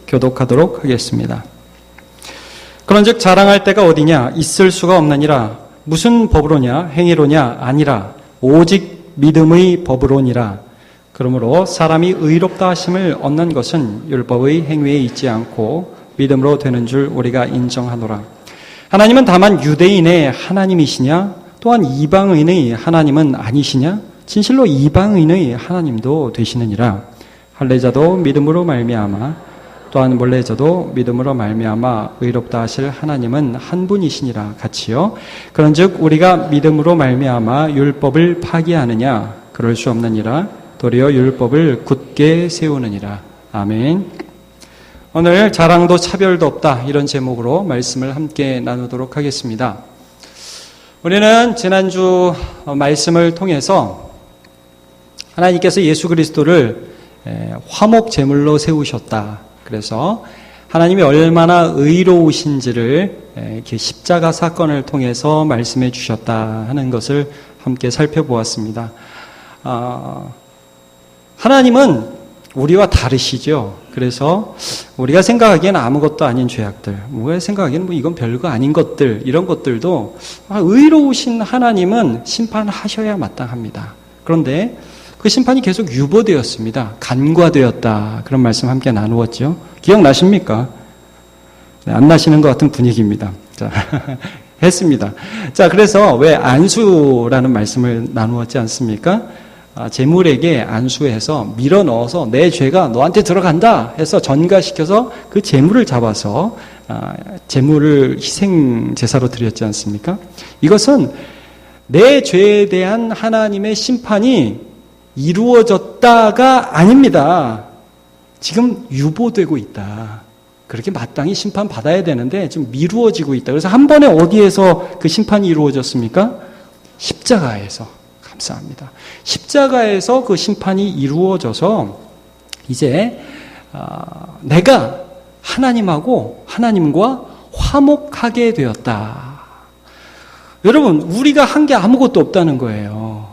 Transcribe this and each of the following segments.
교독하도록 하겠습니다. 그런즉 자랑할 때가 어디냐? 있을 수가 없느니라. 무슨 법으로냐? 행위로냐? 아니라 오직 믿음의 법으로니라. 그러므로 사람이 의롭다 하심을 얻는 것은 율법의 행위에 있지 않고 믿음으로 되는 줄 우리가 인정하노라. 하나님은 다만 유대인의 하나님이시냐? 또한 이방인의 하나님은 아니시냐? 진실로 이방인의 하나님도 되시느니라. 할례자도 믿음으로 말미암아 또한 몰래자도 믿음으로 말미암아 의롭다 하실 하나님은 한 분이시니라. 같이요. 그런즉 우리가 믿음으로 말미암아 율법을 파기하느냐? 그럴 수 없느니라. 도리어 율법을 굳게 세우느니라. 아멘. 오늘 자랑도 차별도 없다, 이런 제목으로 말씀을 함께 나누도록 하겠습니다. 우리는 지난주 말씀을 통해서 하나님께서 예수 그리스도를 화목 제물로 세우셨다. 그래서 하나님이 얼마나 의로우신지를 이렇게 십자가 사건을 통해서 말씀해 주셨다 하는 것을 함께 살펴보았습니다. 하나님은 우리와 다르시죠. 그래서 우리가 생각하기엔 아무것도 아닌 죄악들, 우리가 생각하기엔 이건 별거 아닌 것들, 이런 것들도 의로우신 하나님은 심판하셔야 마땅합니다. 그런데 그 심판이 계속 유보되었습니다. 간과되었다. 그런 말씀 함께 나누었죠. 기억나십니까? 네, 안 나시는 것 같은 분위기입니다. 자, 했습니다. 자, 그래서 왜 안수라는 말씀을 나누었지 않습니까? 재물에게 안수해서 밀어 넣어서 내 죄가 너한테 들어간다 해서 전가시켜서 그 재물을 잡아서 재물을 희생 제사로 드렸지 않습니까? 이것은 내 죄에 대한 하나님의 심판이 이루어졌다가 아닙니다. 지금 유보되고 있다. 그렇게 마땅히 심판받아야 되는데 좀 미루어지고 있다. 그래서 한 번에 어디에서 그 심판이 이루어졌습니까? 십자가에서. 감사합니다. 십자가에서 그 심판이 이루어져서 이제 내가 하나님과 화목하게 되었다. 여러분, 우리가 한 게 아무것도 없다는 거예요.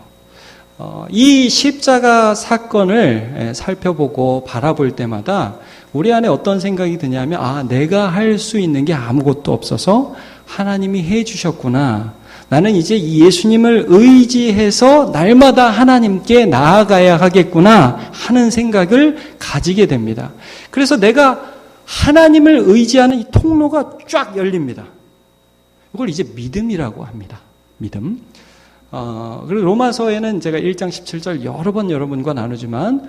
이 십자가 사건을 살펴보고 바라볼 때마다 우리 안에 어떤 생각이 드냐면, 내가 할 수 있는 게 아무것도 없어서 하나님이 해 주셨구나. 나는 이제 이 예수님을 의지해서 날마다 하나님께 나아가야 하겠구나 하는 생각을 가지게 됩니다. 그래서 내가 하나님을 의지하는 이 통로가 쫙 열립니다. 이걸 이제 믿음이라고 합니다. 믿음. 그리고 로마서에는 제가 1장 17절 여러 번 여러분과 나누지만,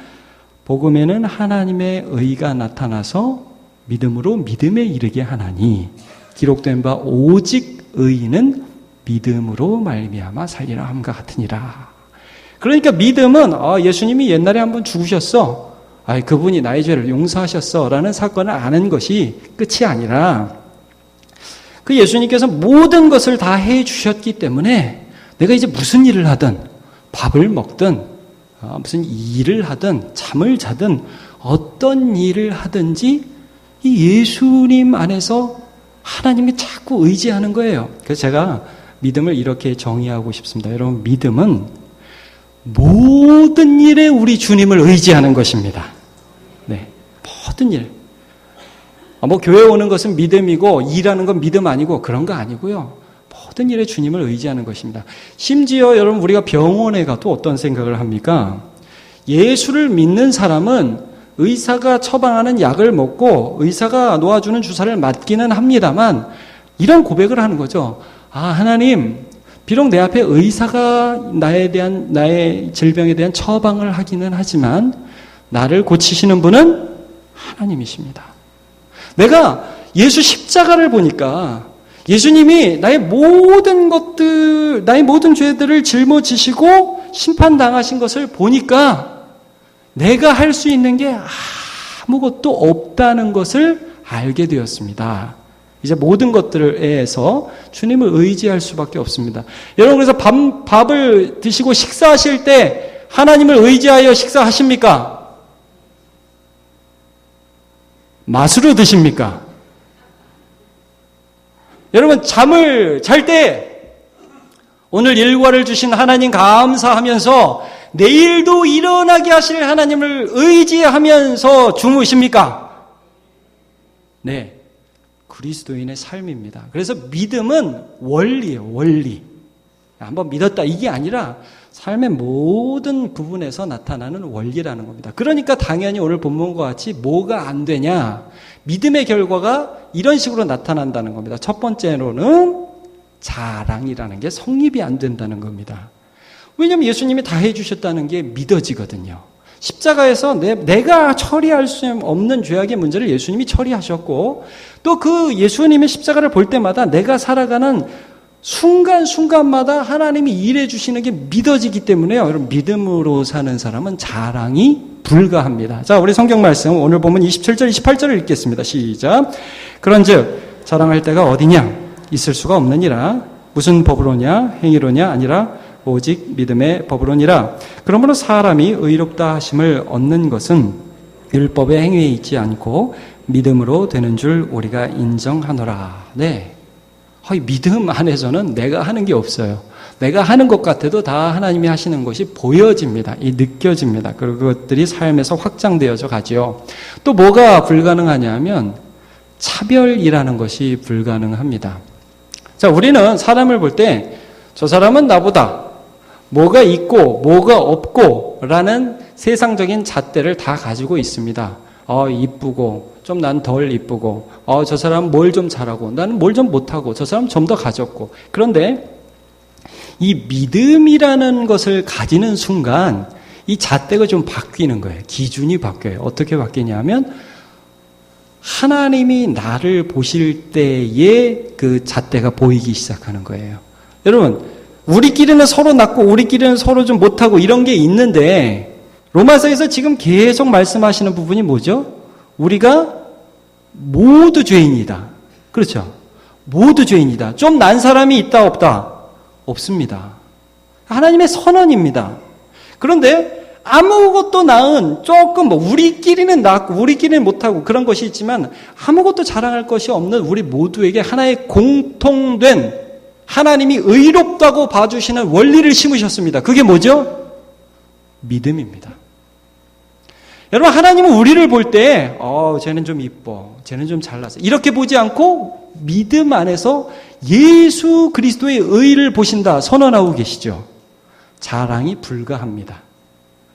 복음에는 하나님의 의가 나타나서 믿음으로 믿음에 이르게 하나니 기록된 바 오직 의인은 믿음으로 말미암아 살리라 함과 같으니라. 그러니까 믿음은 예수님이 옛날에 한번 죽으셨어. 그분이 나의 죄를 용서하셨어 라는 사건을 아는 것이 끝이 아니라, 그 예수님께서 모든 것을 다 해주셨기 때문에 내가 이제 무슨 일을 하든, 밥을 먹든, 무슨 일을 하든, 잠을 자든, 어떤 일을 하든지 이 예수님 안에서 하나님이 자꾸 의지하는 거예요. 그래서 제가 믿음을 이렇게 정의하고 싶습니다. 여러분, 믿음은 모든 일에 우리 주님을 의지하는 것입니다. 네, 모든 일. 교회 오는 것은 믿음이고 일하는 건 믿음 아니고 그런 거 아니고요. 모든 일에 주님을 의지하는 것입니다. 심지어 여러분, 우리가 병원에 가도 어떤 생각을 합니까? 예수를 믿는 사람은 의사가 처방하는 약을 먹고 의사가 놓아주는 주사를 맞기는 합니다만, 이런 고백을 하는 거죠. 하나님, 비록 내 앞에 의사가 나의 질병에 대한 처방을 하기는 하지만 나를 고치시는 분은 하나님이십니다. 내가 예수 십자가를 보니까 예수님이 나의 모든 것들, 나의 모든 죄들을 짊어지시고 심판당하신 것을 보니까 내가 할 수 있는 게 아무것도 없다는 것을 알게 되었습니다. 이제 모든 것들에서 주님을 의지할 수밖에 없습니다. 여러분, 그래서 밥을 드시고 식사하실 때 하나님을 의지하여 식사하십니까? 맛으로 드십니까? 여러분, 잠을 잘 때 오늘 일과를 주신 하나님 감사하면서 내일도 일어나게 하실 하나님을 의지하면서 주무십니까? 네, 그리스도인의 삶입니다. 그래서 믿음은 원리예요, 원리. 한번 믿었다 이게 아니라 삶의 모든 부분에서 나타나는 원리라는 겁니다. 그러니까 당연히 오늘 본문과 같이 뭐가 안 되냐? 믿음의 결과가 이런 식으로 나타난다는 겁니다. 첫 번째로는 자랑이라는 게 성립이 안 된다는 겁니다. 왜냐하면 예수님이 다 해주셨다는 게 믿어지거든요. 십자가에서 내가 처리할 수 없는 죄악의 문제를 예수님이 처리하셨고, 또 그 예수님의 십자가를 볼 때마다 내가 살아가는 순간순간마다 하나님이 일해 주시는 게 믿어지기 때문에요. 여러분, 믿음으로 사는 사람은 자랑이 불가합니다. 자, 우리 성경 말씀 오늘 보면 27절, 28절을 읽겠습니다. 시작. 그런즉 자랑할 데가 어디냐? 있을 수가 없느니라. 무슨 법으로냐? 행위로냐? 아니라 오직 믿음의 법으로니라. 그러므로 사람이 의롭다 하심을 얻는 것은 율법의 행위에 있지 않고 믿음으로 되는 줄 우리가 인정하노라. 네. 믿음 안에서는 내가 하는 게 없어요. 내가 하는 것 같아도 다 하나님이 하시는 것이 보여집니다. 느껴집니다. 그리고 그것들이 삶에서 확장되어져 가지요. 또 뭐가 불가능하냐면 차별이라는 것이 불가능합니다. 자, 우리는 사람을 볼 때 저 사람은 나보다 뭐가 있고 뭐가 없고 라는 세상적인 잣대를 다 가지고 있습니다. 이쁘고 좀 난 덜 이쁘고 저 사람은 뭘 좀 잘하고 나는 뭘 좀 못하고 저 사람은 좀 더 가졌고. 그런데 이 믿음이라는 것을 가지는 순간 이 잣대가 좀 바뀌는 거예요. 기준이 바뀌어요. 어떻게 바뀌냐면 하나님이 나를 보실 때에 그 잣대가 보이기 시작하는 거예요. 여러분, 우리끼리는 서로 낫고 우리끼리는 서로 좀 못하고 이런 게 있는데 로마서에서 지금 계속 말씀하시는 부분이 뭐죠? 우리가 모두 죄인이다. 그렇죠? 모두 죄인이다. 좀 난 사람이 있다 없다? 없습니다. 하나님의 선언입니다. 그런데 아무것도 나은 조금 우리끼리는 낫고 우리끼리는 못하고 그런 것이 있지만 아무것도 자랑할 것이 없는 우리 모두에게 하나의 공통된 하나님이 의롭다고 봐주시는 원리를 심으셨습니다. 그게 뭐죠? 믿음입니다. 여러분, 하나님은 우리를 볼 때 쟤는 좀 이뻐, 쟤는 좀 잘났어 이렇게 보지 않고 믿음 안에서 예수 그리스도의 의를 보신다 선언하고 계시죠. 자랑이 불가합니다.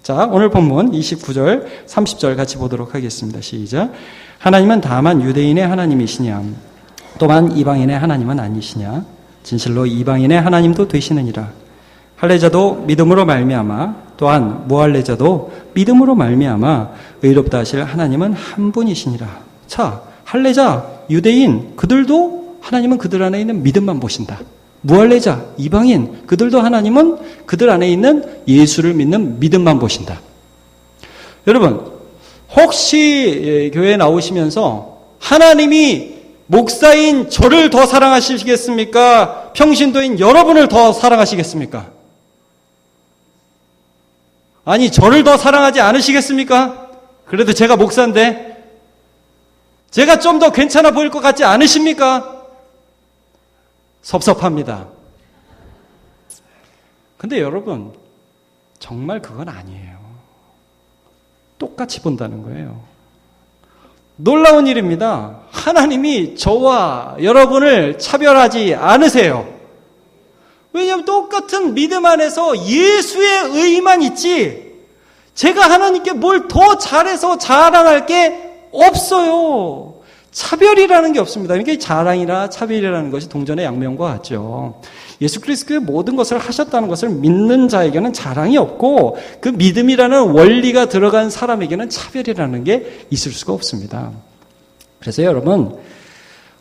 자, 오늘 본문 29절 30절 같이 보도록 하겠습니다. 시작. 하나님은 다만 유대인의 하나님이시냐 또한 이방인의 하나님은 아니시냐. 진실로 이방인의 하나님도 되시느니라. 할례자도 믿음으로 말미암아 또한 무할례자도 믿음으로 말미암아 의롭다 하실 하나님은 한 분이시니라. 자, 할례자, 유대인 그들도 하나님은 그들 안에 있는 믿음만 보신다. 무할례자, 이방인 그들도 하나님은 그들 안에 있는 예수를 믿는 믿음만 보신다. 여러분, 혹시 교회에 나오시면서 하나님이 목사인 저를 더 사랑하시겠습니까? 평신도인 여러분을 더 사랑하시겠습니까? 아니, 저를 더 사랑하지 않으시겠습니까? 그래도 제가 목사인데 제가 좀 더 괜찮아 보일 것 같지 않으십니까? 섭섭합니다. 근데 여러분, 정말 그건 아니에요. 똑같이 본다는 거예요. 놀라운 일입니다. 하나님이 저와 여러분을 차별하지 않으세요. 왜냐하면 똑같은 믿음 안에서 예수의 의만 있지 제가 하나님께 뭘 더 잘해서 자랑할 게 없어요. 차별이라는 게 없습니다. 그러니까 자랑이나 차별이라는 것이 동전의 양면과 같죠. 예수 그리스도의 모든 것을 하셨다는 것을 믿는 자에게는 자랑이 없고 그 믿음이라는 원리가 들어간 사람에게는 차별이라는 게 있을 수가 없습니다. 그래서 여러분,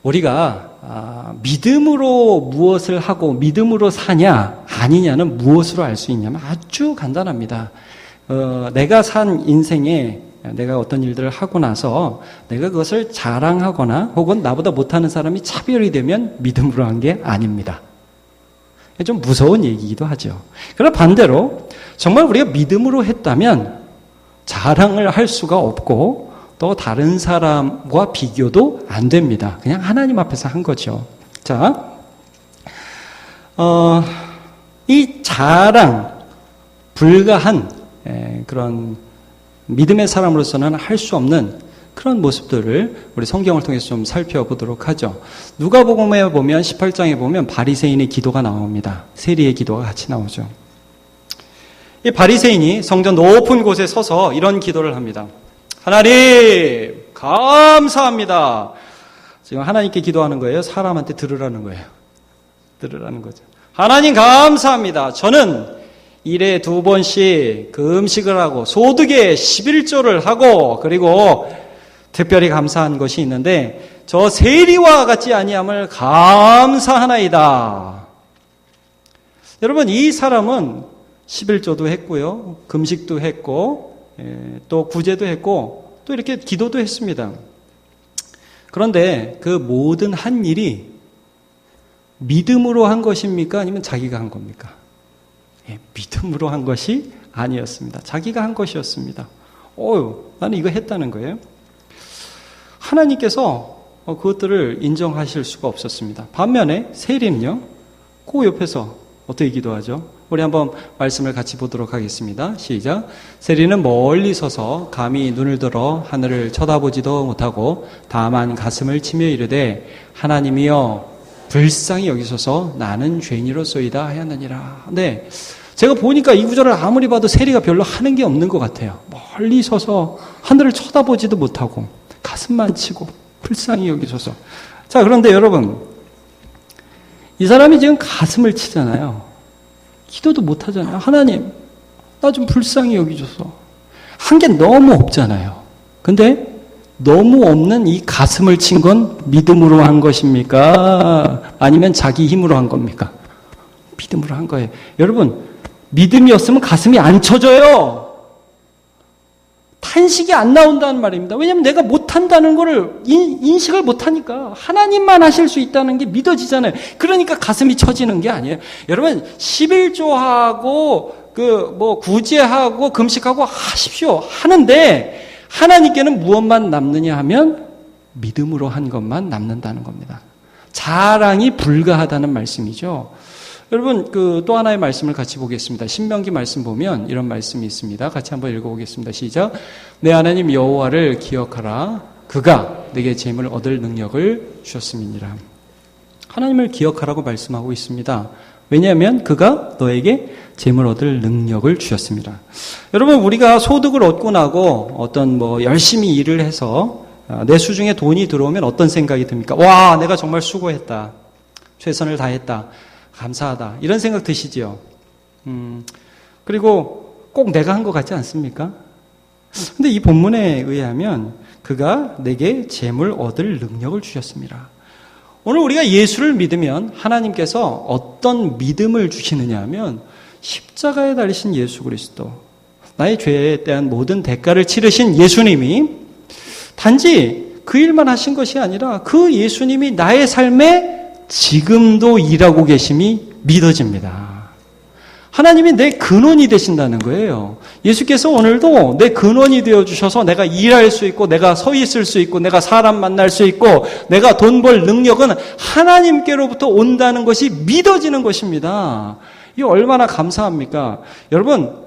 우리가 믿음으로 무엇을 하고 믿음으로 사냐 아니냐는 무엇으로 알 수 있냐면 아주 간단합니다. 내가 산 인생에 내가 어떤 일들을 하고 나서 내가 그것을 자랑하거나 혹은 나보다 못하는 사람이 차별이 되면 믿음으로 한 게 아닙니다. 좀 무서운 얘기이기도 하죠. 그러나 반대로 정말 우리가 믿음으로 했다면 자랑을 할 수가 없고 또 다른 사람과 비교도 안 됩니다. 그냥 하나님 앞에서 한 거죠. 자, 이 자랑 불가한 그런 믿음의 사람으로서는 할 수 없는 그런 모습들을 우리 성경을 통해서 좀 살펴보도록 하죠. 누가복음에 보면 18장에 보면 바리새인의 기도가 나옵니다. 세리의 기도가 같이 나오죠. 이 바리새인이 성전 높은 곳에 서서 이런 기도를 합니다. 하나님 감사합니다. 지금 하나님께 기도하는 거예요? 사람한테 들으라는 거예요? 들으라는 거죠. 하나님 감사합니다. 저는 일에 2번씩 그 음식을 하고 소득에 11조를 하고 그리고 특별히 감사한 것이 있는데 저 세리와 같지 아니함을 감사하나이다. 여러분 이 사람은 11조도 했고요. 금식도 했고 또 구제도 했고 또 이렇게 기도도 했습니다. 그런데 그 모든 한 일이 믿음으로 한 것입니까? 아니면 자기가 한 겁니까? 믿음으로 한 것이 아니었습니다. 자기가 한 것이었습니다. 나는 이거 했다는 거예요. 하나님께서 그것들을 인정하실 수가 없었습니다. 반면에 세리는요, 그 옆에서 어떻게 기도하죠? 우리 한번 말씀을 같이 보도록 하겠습니다. 시작. 세리는 멀리 서서 감히 눈을 들어 하늘을 쳐다보지도 못하고 다만 가슴을 치며 이르되 하나님이여 불쌍히 여기소서 나는 죄인이로소이다 하였느니라. 네, 제가 보니까 이 구절을 아무리 봐도 세리가 별로 하는 게 없는 것 같아요. 멀리 서서 하늘을 쳐다보지도 못하고 가슴만 치고 불쌍히 여기소서. 자, 그런데 여러분 이 사람이 지금 가슴을 치잖아요. 기도도 못하잖아요. 하나님 나 좀 불쌍히 여기소서. 한 게 너무 없잖아요. 근데 너무 없는 이 가슴을 친 건 믿음으로 한 것입니까? 아니면 자기 힘으로 한 겁니까? 믿음으로 한 거예요. 여러분 믿음이었으면 가슴이 안 쳐져요. 탄식이 안 나온다는 말입니다. 왜냐하면 내가 못한다는 거를 인식을 못하니까 하나님만 하실 수 있다는 게 믿어지잖아요. 그러니까 가슴이 쳐지는 게 아니에요. 여러분 11조하고 구제하고 금식하고 하십시오. 하는데 하나님께는 무엇만 남느냐 하면 믿음으로 한 것만 남는다는 겁니다. 자랑이 불가하다는 말씀이죠. 여러분 또 하나의 말씀을 같이 보겠습니다. 신명기 말씀 보면 이런 말씀이 있습니다. 같이 한번 읽어보겠습니다. 시작. 내 하나님 여호와를 기억하라. 그가 내게 재물 얻을 능력을 주셨음이니라. 하나님을 기억하라고 말씀하고 있습니다. 왜냐하면 그가 너에게 재물 얻을 능력을 주셨습니다. 여러분 우리가 소득을 얻고 나고 어떤 열심히 일을 해서 내 수중에 돈이 들어오면 어떤 생각이 듭니까? 와, 내가 정말 수고했다. 최선을 다했다. 감사하다. 이런 생각 드시죠? 그리고 꼭 내가 한 것 같지 않습니까? 근데 이 본문에 의하면 그가 내게 재물 얻을 능력을 주셨습니다. 오늘 우리가 예수를 믿으면 하나님께서 어떤 믿음을 주시느냐 하면 십자가에 달리신 예수 그리스도, 나의 죄에 대한 모든 대가를 치르신 예수님이 단지 그 일만 하신 것이 아니라 그 예수님이 나의 삶에 지금도 일하고 계심이 믿어집니다. 하나님이 내 근원이 되신다는 거예요. 예수께서 오늘도 내 근원이 되어주셔서 내가 일할 수 있고 내가 서 있을 수 있고 내가 사람 만날 수 있고 내가 돈 벌 능력은 하나님께로부터 온다는 것이 믿어지는 것입니다. 이게 얼마나 감사합니까? 여러분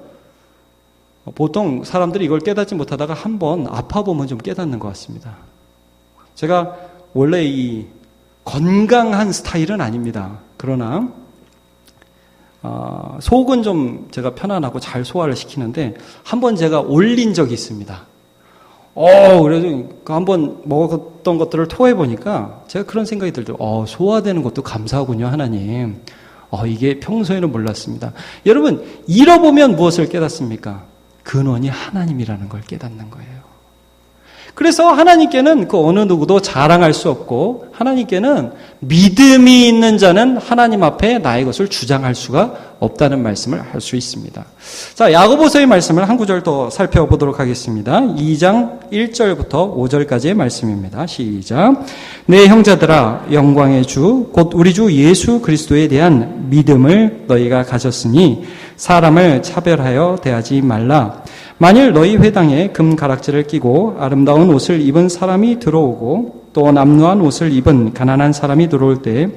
보통 사람들이 이걸 깨닫지 못하다가 한번 아파보면 좀 깨닫는 것 같습니다. 제가 원래 이 건강한 스타일은 아닙니다. 그러나 속은 좀 제가 편안하고 잘 소화를 시키는데 한번 제가 올린 적이 있습니다. 그래도 한번 먹었던 것들을 토해보니까 제가 그런 생각이 들더라고요. 소화되는 것도 감사하군요, 하나님. 이게 평소에는 몰랐습니다. 여러분, 잃어보면 무엇을 깨닫습니까? 근원이 하나님이라는 걸 깨닫는 거예요. 그래서 하나님께는 그 어느 누구도 자랑할 수 없고 하나님께는 믿음이 있는 자는 하나님 앞에 나의 것을 주장할 수가 없다는 말씀을 할 수 있습니다. 자, 야고보서의 말씀을 한 구절 더 살펴보도록 하겠습니다. 2장 1절부터 5절까지의 말씀입니다. 시작. 내 형제들아 영광의 주 곧 우리 주 예수 그리스도에 대한 믿음을 너희가 가졌으니 사람을 차별하여 대하지 말라. 만일 너희 회당에 금 가락지를 끼고 아름다운 옷을 입은 사람이 들어오고 또 남루한 옷을 입은 가난한 사람이 들어올 때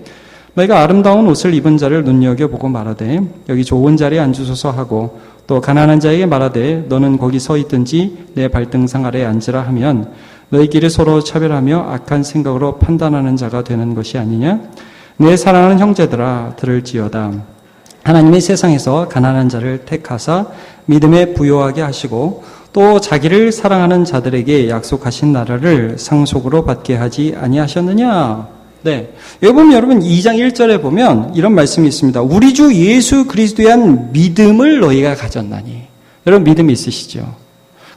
너희가 아름다운 옷을 입은 자를 눈여겨보고 말하되 여기 좋은 자리에 앉으소서 하고 또 가난한 자에게 말하되 너는 거기 서 있든지 내 발등상 아래에 앉으라 하면 너희끼리 서로 차별하며 악한 생각으로 판단하는 자가 되는 것이 아니냐? 내 사랑하는 형제들아 들을지어다. 하나님이 세상에서 가난한 자를 택하사 믿음에 부요하게 하시고 또 자기를 사랑하는 자들에게 약속하신 나라를 상속으로 받게 하지 아니하셨느냐? 네. 여기 보면 여러분 2장 1절에 보면 이런 말씀이 있습니다. 우리 주 예수 그리스도에 대한 믿음을 너희가 가졌나니. 여러분 믿음이 있으시죠?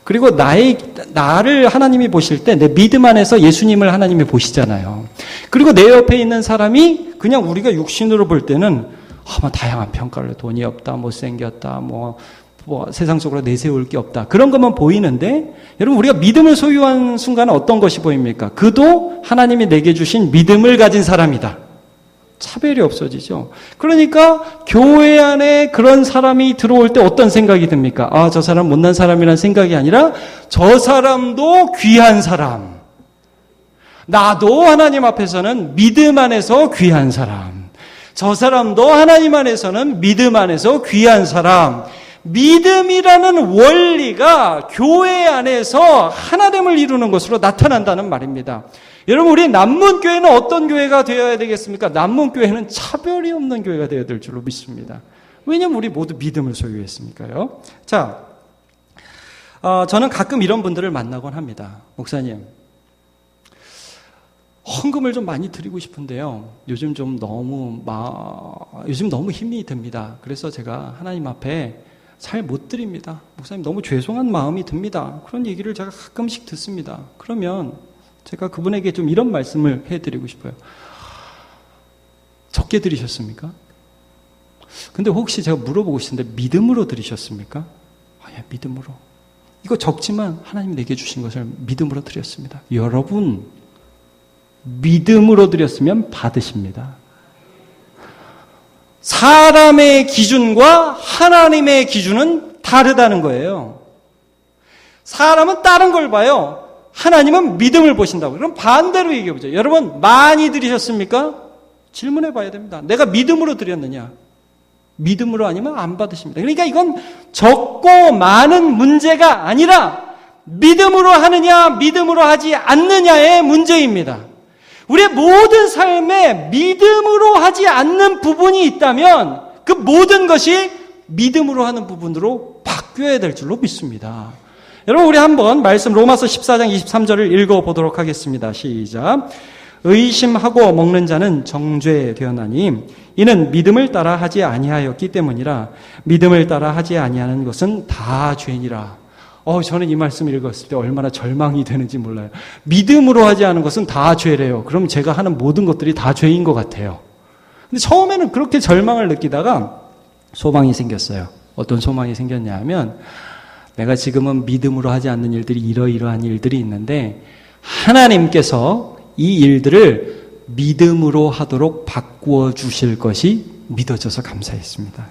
그리고 나를 하나님이 보실 때 내 믿음 안에서 예수님을 하나님이 보시잖아요. 그리고 내 옆에 있는 사람이 그냥 우리가 육신으로 볼 때는 다양한 평가를 돈이 없다, 못생겼다, 세상적으로 내세울 게 없다. 그런 것만 보이는데 여러분 우리가 믿음을 소유한 순간은 어떤 것이 보입니까? 그도 하나님이 내게 주신 믿음을 가진 사람이다. 차별이 없어지죠. 그러니까 교회 안에 그런 사람이 들어올 때 어떤 생각이 듭니까? 저 사람 못난 사람이라는 생각이 아니라 저 사람도 귀한 사람. 나도 하나님 앞에서는 믿음 안에서 귀한 사람. 저 사람도 하나님 안에서는 믿음 안에서 귀한 사람. 믿음이라는 원리가 교회 안에서 하나됨을 이루는 것으로 나타난다는 말입니다. 여러분 우리 남문교회는 어떤 교회가 되어야 되겠습니까? 남문교회는 차별이 없는 교회가 되어야 될 줄로 믿습니다. 왜냐하면 우리 모두 믿음을 소유했으니까요. 자, 저는 가끔 이런 분들을 만나곤 합니다. 목사님, 헌금을 좀 많이 드리고 싶은데요. 요즘 너무 힘이 듭니다. 그래서 제가 하나님 앞에 잘 못 드립니다. 목사님 너무 죄송한 마음이 듭니다. 그런 얘기를 제가 가끔씩 듣습니다. 그러면 제가 그분에게 좀 이런 말씀을 해드리고 싶어요. 적게 드리셨습니까? 근데 혹시 제가 물어보고 싶은데 믿음으로 드리셨습니까? 예, 믿음으로. 이거 적지만 하나님이 내게 주신 것을 믿음으로 드렸습니다. 여러분, 믿음으로 드렸으면 받으십니다. 사람의 기준과 하나님의 기준은 다르다는 거예요. 사람은 다른 걸 봐요. 하나님은 믿음을 보신다고. 그럼 반대로 얘기해보죠. 여러분 많이 드리셨습니까? 질문해 봐야 됩니다. 내가 믿음으로 드렸느냐? 믿음으로 아니면 안 받으십니다. 그러니까 이건 적고 많은 문제가 아니라 믿음으로 하느냐 믿음으로 하지 않느냐의 문제입니다. 우리의 모든 삶에 믿음으로 하지 않는 부분이 있다면 그 모든 것이 믿음으로 하는 부분으로 바뀌어야 될 줄로 믿습니다. 여러분 우리 한번 말씀 로마서 14장 23절을 읽어보도록 하겠습니다. 시작. 의심하고 먹는 자는 정죄되었나니 이는 믿음을 따라 하지 아니하였기 때문이라. 믿음을 따라 하지 아니하는 것은 다 죄니라. 저는 이 말씀을 읽었을 때 얼마나 절망이 되는지 몰라요. 믿음으로 하지 않은 것은 다 죄래요. 그럼 제가 하는 모든 것들이 다 죄인 것 같아요. 근데 처음에는 그렇게 절망을 느끼다가 소망이 생겼어요. 어떤 소망이 생겼냐 하면 내가 지금은 믿음으로 하지 않는 일들이 이러이러한 일들이 있는데 하나님께서 이 일들을 믿음으로 하도록 바꾸어 주실 것이 믿어져서 감사했습니다.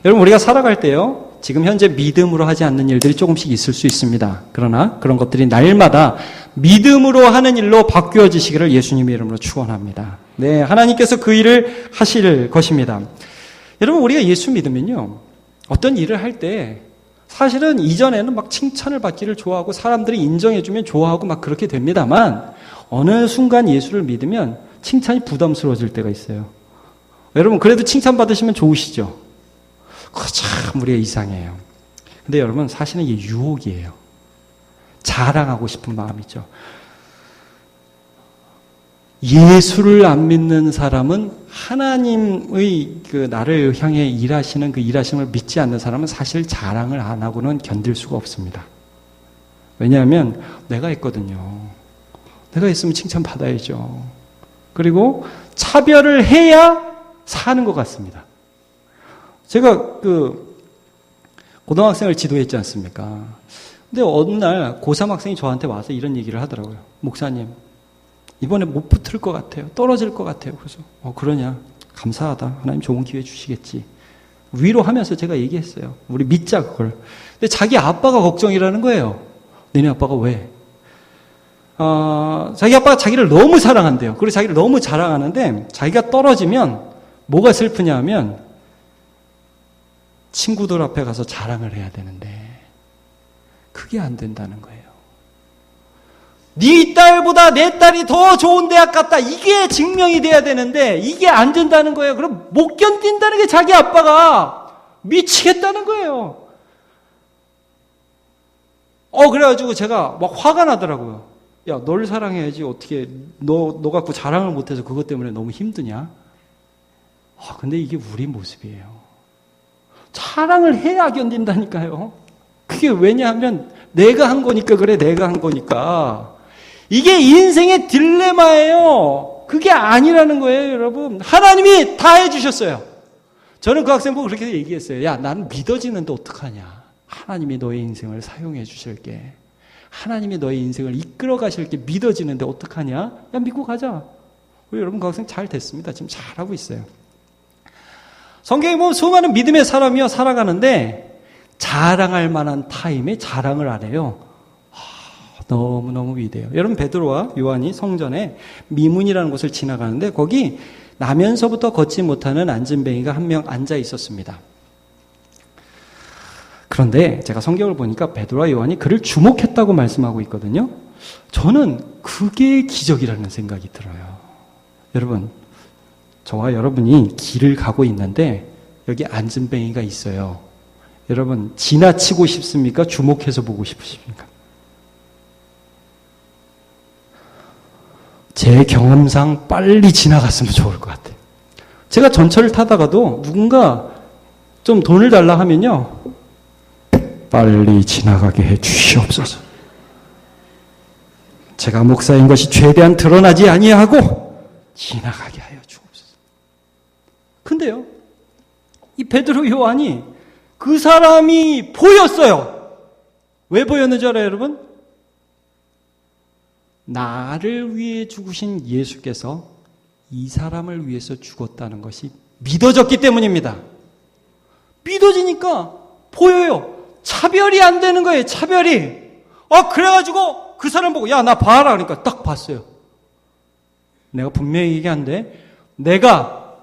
여러분 우리가 살아갈 때요. 지금 현재 믿음으로 하지 않는 일들이 조금씩 있을 수 있습니다. 그러나 그런 것들이 날마다 믿음으로 하는 일로 바뀌어지시기를 예수님의 이름으로 축원합니다. 네, 하나님께서 그 일을 하실 것입니다. 여러분 우리가 예수 믿으면요. 어떤 일을 할 때 사실은 이전에는 막 칭찬을 받기를 좋아하고 사람들이 인정해주면 좋아하고 막 그렇게 됩니다만 어느 순간 예수를 믿으면 칭찬이 부담스러워질 때가 있어요. 여러분 그래도 칭찬 받으시면 좋으시죠? 그거 참 우리가 이상해요. 근데 여러분 사실은 이게 유혹이에요. 자랑하고 싶은 마음이죠. 예수를 안 믿는 사람은 하나님의 나를 향해 일하시는 그 일하심을 믿지 않는 사람은 사실 자랑을 안 하고는 견딜 수가 없습니다. 왜냐하면 내가 했거든요. 내가 했으면 칭찬 받아야죠. 그리고 차별을 해야 사는 것 같습니다. 제가 고등학생을 지도했지 않습니까? 근데 어느 날 고3 학생이 저한테 와서 이런 얘기를 하더라고요. 목사님, 이번에 못 붙을 것 같아요. 떨어질 것 같아요. 그래서 그러냐? 감사하다. 하나님 좋은 기회 주시겠지. 위로하면서 제가 얘기했어요. 우리 믿자 그걸. 근데 자기 아빠가 걱정이라는 거예요. 너네 아빠가 왜? 자기 아빠가 자기를 너무 사랑한대요. 그리고 자기를 너무 자랑하는데 자기가 떨어지면 뭐가 슬프냐 하면 친구들 앞에 가서 자랑을 해야 되는데 그게 안 된다는 거예요. 네 딸보다 내 딸이 더 좋은 대학 갔다. 이게 증명이 돼야 되는데 이게 안 된다는 거예요. 그럼 못 견딘다는 게 자기 아빠가 미치겠다는 거예요. 그래가지고 제가 막 화가 나더라고요. 야, 널 사랑해야지. 어떻게 너 갖고 자랑을 못해서 그것 때문에 너무 힘드냐? 근데 이게 우리 모습이에요. 자랑을 해야 견딘다니까요. 그게 왜냐하면 내가 한 거니까 그래. 내가 한 거니까. 이게 인생의 딜레마예요. 그게 아니라는 거예요, 여러분. 하나님이 다 해주셨어요. 저는 그 학생 보고 그렇게 얘기했어요. 야, 나는 믿어지는데 어떡하냐. 하나님이 너의 인생을 사용해 주실게. 하나님이 너의 인생을 이끌어 가실게. 믿어지는데 어떡하냐. 야, 믿고 가자. 우리 여러분 그 학생 잘 됐습니다. 지금 잘하고 있어요. 성경에 보면 수많은 믿음의 사람이요 살아가는데 자랑할 만한 타임에 자랑을 안 해요. 너무너무 위대해요. 여러분 베드로와 요한이 성전에 미문이라는 곳을 지나가는데 거기 나면서부터 걷지 못하는 안진뱅이가 한 명 앉아 있었습니다. 그런데 제가 성경을 보니까 베드로와 요한이 그를 주목했다고 말씀하고 있거든요. 저는 그게 기적이라는 생각이 들어요. 여러분, 저와 여러분이 길을 가고 있는데 여기 안진뱅이가 있어요. 여러분, 지나치고 싶습니까? 주목해서 보고 싶으십니까? 제 경험상 빨리 지나갔으면 좋을 것 같아요. 제가 전철을 타다가도 누군가 좀 돈을 달라 하면요, 빨리 지나가게 해 주시옵소서. 제가 목사인 것이 최대한 드러나지 아니하고 지나가게 하여 주옵소서. 근데요, 이 베드로 요한이 그 사람이 보였어요. 왜 보였는 줄 알아요, 여러분? 나를 위해 죽으신 예수께서 이 사람을 위해서 죽었다는 것이 믿어졌기 때문입니다. 믿어지니까 보여요. 차별이 안 되는 거예요. 차별이. 그래가지고 그 사람 보고 야, 나 봐라 그러니까 딱 봤어요. 내가 분명히 얘기한데 내가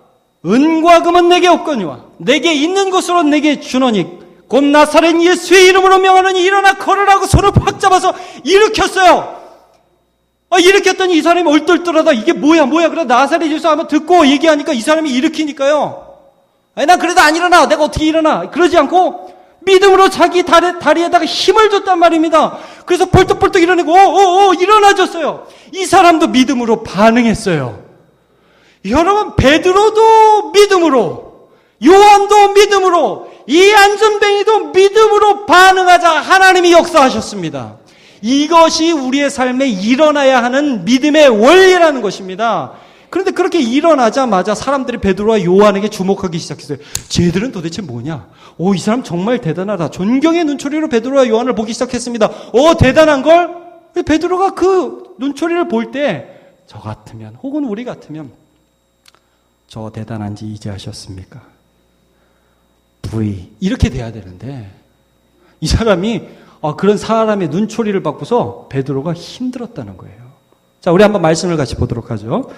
은과 금은 내게 없거니와 내게 있는 것으로 내게 주노니 곧 나사렛 예수의 이름으로 명하노니 일어나 걸으라고 손을 팍 잡아서 일으켰어요. 일으켰더니 이 사람이 얼떨떨하다. 이게 뭐야. 그래 나사렛 예수 한번 듣고 얘기하니까 이 사람이 일으키니까요. 난 그래도 안 일어나. 내가 어떻게 일어나. 그러지 않고 믿음으로 자기 다리에다가 힘을 줬단 말입니다. 그래서 벌떡벌떡 일어나고 일어나졌어요. 이 사람도 믿음으로 반응했어요. 여러분, 베드로도 믿음으로, 요한도 믿음으로, 이 안전뱅이도 믿음으로 반응하자 하나님이 역사하셨습니다. 이것이 우리의 삶에 일어나야 하는 믿음의 원리라는 것입니다. 그런데 그렇게 일어나자마자 사람들이 베드로와 요한에게 주목하기 시작했어요. 쟤들은 도대체 뭐냐? 이 사람 정말 대단하다. 존경의 눈초리로 베드로와 요한을 보기 시작했습니다. 대단한걸? 베드로가 그 눈초리를 볼 때 저 같으면, 혹은 우리 같으면 저 대단한지 이제 아셨습니까? 이렇게 돼야 되는데 이 사람이 그런 사람의 눈초리를 받고서 베드로가 힘들었다는 거예요. 자, 우리 한번 말씀을 같이 보도록 하죠.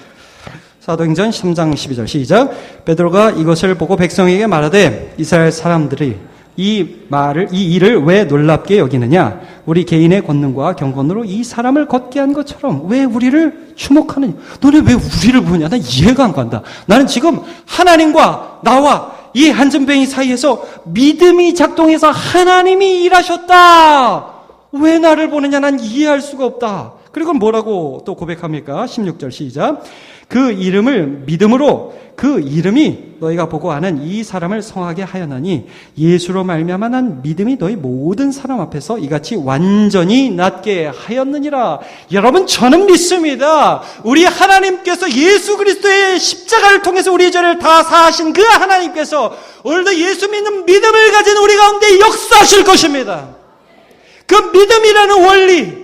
사도행전 3장 12절 시작. 베드로가 이것을 보고 백성에게 말하되 이스라엘 사람들이 이 일을 왜 놀랍게 여기느냐? 우리 개인의 권능과 경건으로 이 사람을 걷게 한 것처럼 왜 우리를 주목하느냐? 너네 왜 우리를 보냐? 난 이해가 안 간다. 나는 지금 하나님과 나와 이 한전뱅이 사이에서 믿음이 작동해서 하나님이 일하셨다. 왜 나를 보느냐? 난 이해할 수가 없다. 그리고 뭐라고 또 고백합니까? 16절 시작. 그 이름을 믿음으로 그 이름이 너희가 보고 아는 이 사람을 성하게 하였나니 예수로 말미암아 난 믿음이 너희 모든 사람 앞에서 이같이 완전히 낫게 하였느니라. 여러분, 저는 믿습니다. 우리 하나님께서 예수 그리스도의 십자가를 통해서 우리의 죄를 다 사하신 그 하나님께서 오늘도 예수 믿는 믿음을 가진 우리 가운데 역사하실 것입니다. 그 믿음이라는 원리,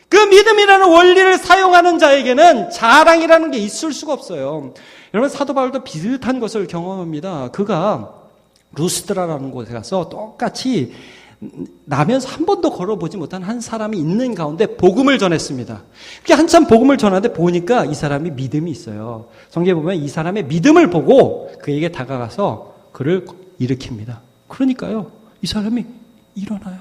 그 믿음이라는 원리를 사용하는 자에게는 자랑이라는 게 있을 수가 없어요. 여러분, 사도 바울도 비슷한 것을 경험합니다. 그가 루스드라라는 곳에 가서 똑같이 나면서 한 번도 걸어보지 못한 한 사람이 있는 가운데 복음을 전했습니다. 그렇게 한참 복음을 전하는데 보니까 이 사람이 믿음이 있어요. 성경에 보면 이 사람의 믿음을 보고 그에게 다가가서 그를 일으킵니다. 그러니까요, 이 사람이 일어나요.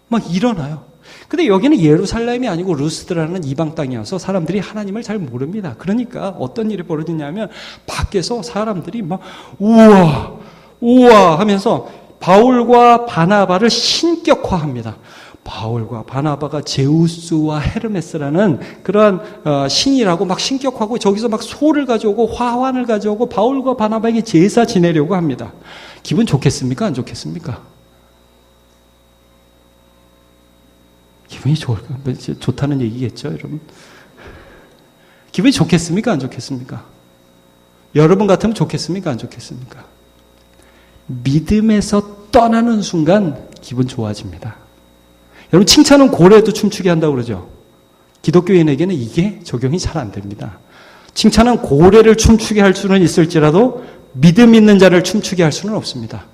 막 일어나요. 근데 여기는 예루살렘이 아니고 루스드라는 이방 땅이어서 사람들이 하나님을 잘 모릅니다. 그러니까 어떤 일이 벌어지냐면 밖에서 사람들이 막 우와 우와 하면서 바울과 바나바를 신격화합니다. 바울과 바나바가 제우스와 헤르메스라는 그러한 신이라고 막 신격화하고 저기서 막 소를 가져오고 화환을 가져오고 바울과 바나바에게 제사 지내려고 합니다. 기분 좋겠습니까? 안 좋겠습니까? 기분이 좋을까? 좋다는 얘기겠죠, 여러분? 기분이 좋겠습니까? 안 좋겠습니까? 여러분 같으면 좋겠습니까? 안 좋겠습니까? 믿음에서 떠나는 순간 기분 좋아집니다. 여러분 칭찬은 고래도 춤추게 한다고 그러죠. 기독교인에게는 이게 적용이 잘 안 됩니다. 칭찬은 고래를 춤추게 할 수는 있을지라도 믿음 있는 자를 춤추게 할 수는 없습니다.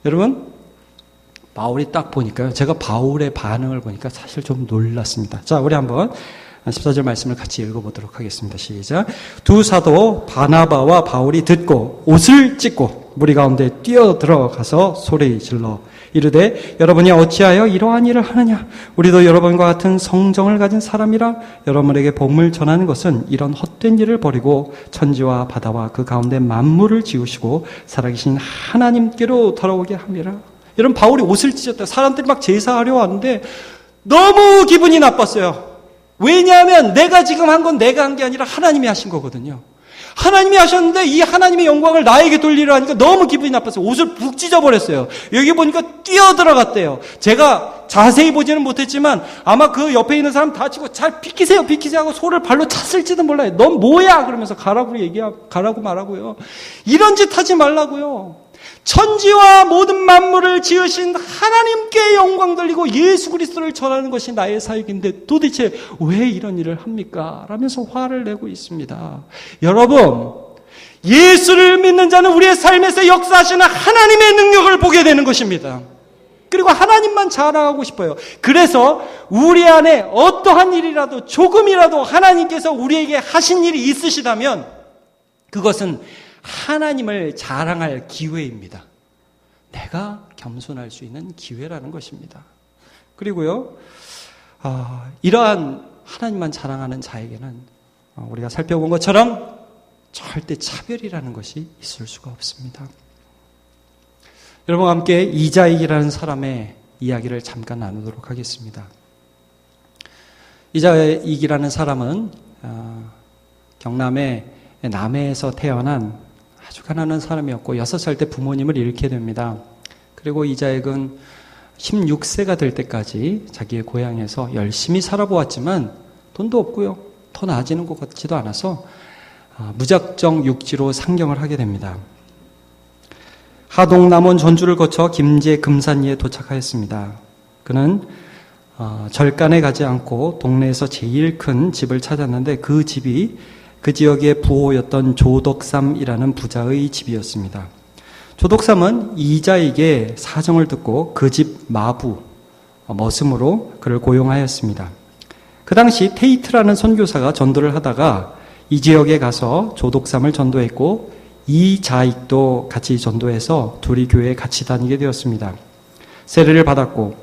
여러분 바울이 딱 보니까요. 제가 바울의 반응을 보니까 사실 좀 놀랐습니다. 자, 우리 한번 14절 말씀을 같이 읽어보도록 하겠습니다. 시작. 두 사도 바나바와 바울이 듣고 옷을 찢고 무리 가운데 뛰어들어가서 소리 질러 이르되 여러분이 어찌하여 이러한 일을 하느냐? 우리도 여러분과 같은 성정을 가진 사람이라 여러분에게 복음을 전하는 것은 이런 헛된 일을 버리고 천지와 바다와 그 가운데 만물을 지으시고 살아계신 하나님께로 돌아오게 함이라. 여러분 바울이 옷을 찢었다. 사람들이 막 제사하려 왔는데 너무 기분이 나빴어요. 왜냐하면 내가 지금 한 건 내가 한 게 아니라 하나님이 하신 거거든요. 하나님이 하셨는데 이 하나님의 영광을 나에게 돌리려 하니까 너무 기분이 나빴어요. 옷을 북 찢어버렸어요. 여기 보니까 뛰어들어갔대요. 제가 자세히 보지는 못했지만 아마 그 옆에 있는 사람 다 치고 잘 비키세요 하고 소를 발로 찼을지도 몰라요. 넌 뭐야? 그러면서 가라고 말하고요. 이런 짓 하지 말라고요. 천지와 모든 만물을 지으신 하나님께 영광 돌리고 예수 그리스도를 전하는 것이 나의 사역인데 도대체 왜 이런 일을 합니까? 라면서 화를 내고 있습니다. 여러분, 예수를 믿는 자는 우리의 삶에서 역사하시는 하나님의 능력을 보게 되는 것입니다. 그리고 하나님만 자랑하고 싶어요. 그래서 우리 안에 어떠한 일이라도 조금이라도 하나님께서 우리에게 하신 일이 있으시다면 그것은 하나님을 자랑할 기회입니다. 내가 겸손할 수 있는 기회라는 것입니다. 그리고요, 이러한 하나님만 자랑하는 자에게는 우리가 살펴본 것처럼 절대 차별이라는 것이 있을 수가 없습니다. 여러분과 함께 이자익이라는 사람의 이야기를 잠깐 나누도록 하겠습니다. 이자익이라는 사람은 경남의 남해에서 태어난 아주 가난한 사람이었고 6살 때 부모님을 잃게 됩니다. 그리고 이자익은 16세가 될 때까지 자기의 고향에서 열심히 살아보았지만 돈도 없고요. 더 나아지는 것 같지도 않아서 무작정 육지로 상경을 하게 됩니다. 하동 남원 전주를 거쳐 김제 금산리에 도착하였습니다. 그는 절간에 가지 않고 동네에서 제일 큰 집을 찾았는데 그 집이 그 지역의 부호였던 조덕삼이라는 부자의 집이었습니다. 조덕삼은 이자익의 사정을 듣고 그 집 마부 머슴으로 그를 고용하였습니다. 그 당시 테이트라는 선교사가 전도를 하다가 이 지역에 가서 조덕삼을 전도했고 이자익도 같이 전도해서 둘이 교회에 같이 다니게 되었습니다. 세례를 받았고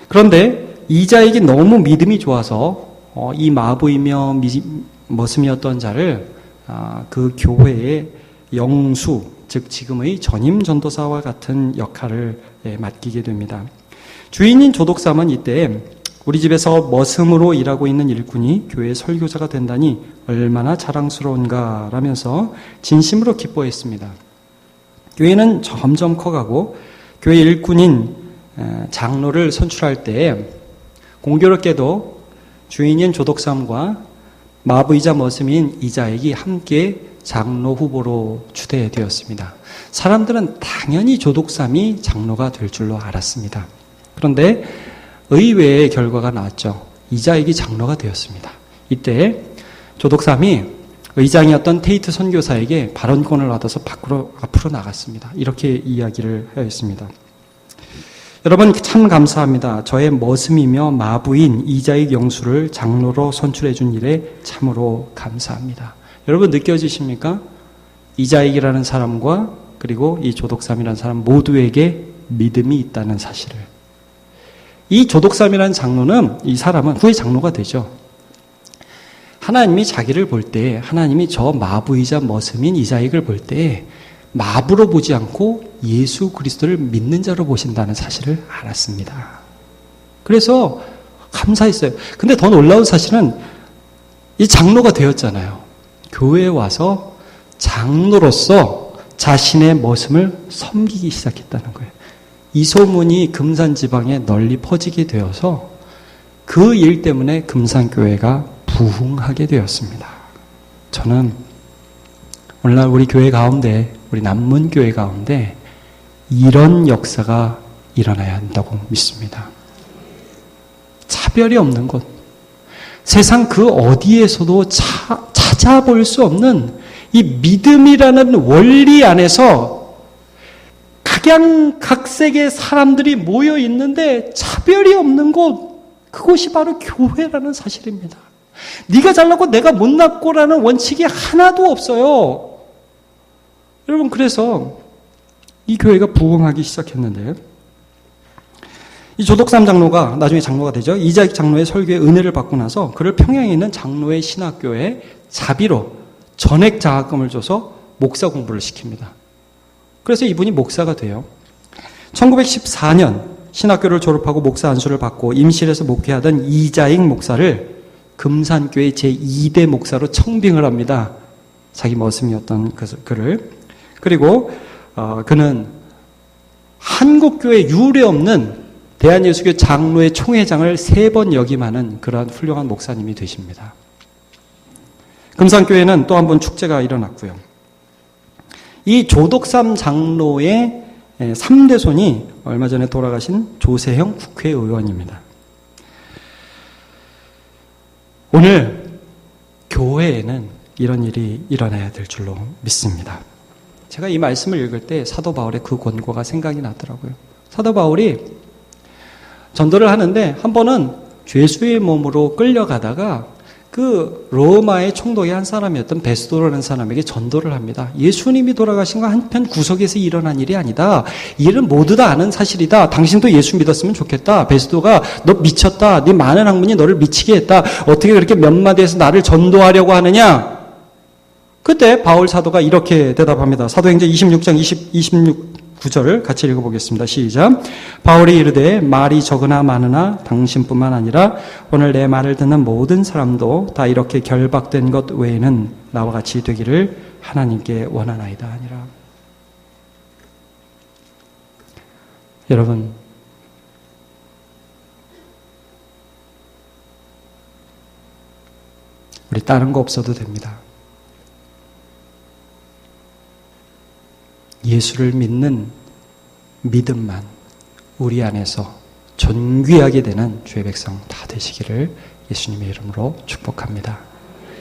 그런데 이자익이 너무 믿음이 좋아서 이 마부이며 머슴이었던 자를 그 교회의 영수, 즉 지금의 전임 전도사와 같은 역할을 맡기게 됩니다. 주인인 조덕삼은 이때 우리 집에서 머슴으로 일하고 있는 일꾼이 교회 설교자가 된다니 얼마나 자랑스러운가 라면서 진심으로 기뻐했습니다. 교회는 점점 커가고 교회 일꾼인 장로를 선출할 때 공교롭게도 주인인 조덕삼과 마부이자 머슴인 이자익이 함께 장로 후보로 추대되었습니다. 사람들은 당연히 조덕삼이 장로가 될 줄로 알았습니다. 그런데 의외의 결과가 나왔죠. 이자익이 장로가 되었습니다. 이때 조덕삼이 의장이었던 테이트 선교사에게 발언권을 얻어서 앞으로 나갔습니다. 이렇게 이야기를 하였습니다. 여러분 참 감사합니다. 저의 머슴이며 마부인 이자익 영수를 장로로 선출해 준 일에 참으로 감사합니다. 여러분 느껴지십니까? 이자익이라는 사람과 그리고 이 조덕삼이라는 사람 모두에게 믿음이 있다는 사실을. 이 조독삼이라는 장로는, 이 사람은 후에 장로가 되죠. 하나님이 자기를 볼 때, 하나님이 저 마부이자 머슴인 이자익을 볼 때 마부로 보지 않고 예수 그리스도를 믿는 자로 보신다는 사실을 알았습니다. 그래서 감사했어요. 근데 더 놀라운 사실은 이 장로가 되었잖아요. 교회에 와서 장로로서 자신의 머슴을 섬기기 시작했다는 거예요. 이 소문이 금산 지방에 널리 퍼지게 되어서 그 일 때문에 금산교회가 부흥하게 되었습니다. 저는 오늘날 우리 교회 가운데, 우리 남문교회 가운데 이런 역사가 일어나야 한다고 믿습니다. 차별이 없는 곳, 세상 그 어디에서도 찾아볼 수 없는 이 믿음이라는 원리 안에서 각양각색의 사람들이 모여 있는데 차별이 없는 곳, 그곳이 바로 교회라는 사실입니다. 네가 잘났고 내가 못났고라는 원칙이 하나도 없어요. 여러분, 그래서 이 교회가 부흥하기 시작했는데, 이 조독삼 장로가 나중에 장로가 되죠. 이자익 장로의 설교에 은혜를 받고 나서 그를 평양에 있는 장로의 신학교에 자비로 전액 장학금을 줘서 목사 공부를 시킵니다. 그래서 이분이 목사가 돼요. 1914년 신학교를 졸업하고 목사 안수를 받고 임실에서 목회하던 이자익 목사를 금산교회 제2대 목사로 청빙을 합니다. 자기 머슴이었던 그를. 그리고 그는 한국교회 유례 없는 대한예수교 장로회 총회장을 3번 역임하는 그러한 훌륭한 목사님이 되십니다. 금산교회는 또 한 번 축제가 일어났고요. 이 조독삼 장로의 3대 손이 얼마 전에 돌아가신 조세형 국회의원입니다. 오늘 교회에는 이런 일이 일어나야 될 줄로 믿습니다. 제가 이 말씀을 읽을 때 사도 바울의 그 권고가 생각이 나더라고요. 사도 바울이 전도를 하는데 한 번은 죄수의 몸으로 끌려가다가 그 로마의 총독의 한 사람이었던 베스도라는 사람에게 전도를 합니다. 예수님이 돌아가신 건 한편 구석에서 일어난 일이 아니다. 이 일은 모두 다 아는 사실이다. 당신도 예수 믿었으면 좋겠다. 베스도가 너 미쳤다. 네 많은 학문이 너를 미치게 했다. 어떻게 그렇게 몇 마디에서 나를 전도하려고 하느냐? 그때 바울 사도가 이렇게 대답합니다. 사도행전 26장 26구절을 같이 읽어보겠습니다. 시작. 바울이 이르되 말이 적으나 많으나 당신뿐만 아니라 오늘 내 말을 듣는 모든 사람도 다 이렇게 결박된 것 외에는 나와 같이 되기를 하나님께 원하나이다 하니라. 여러분, 우리 다른 거 없어도 됩니다. 예수를 믿는 믿음만 우리 안에서 존귀하게 되는 주의 백성 다 되시기를 예수님의 이름으로 축복합니다.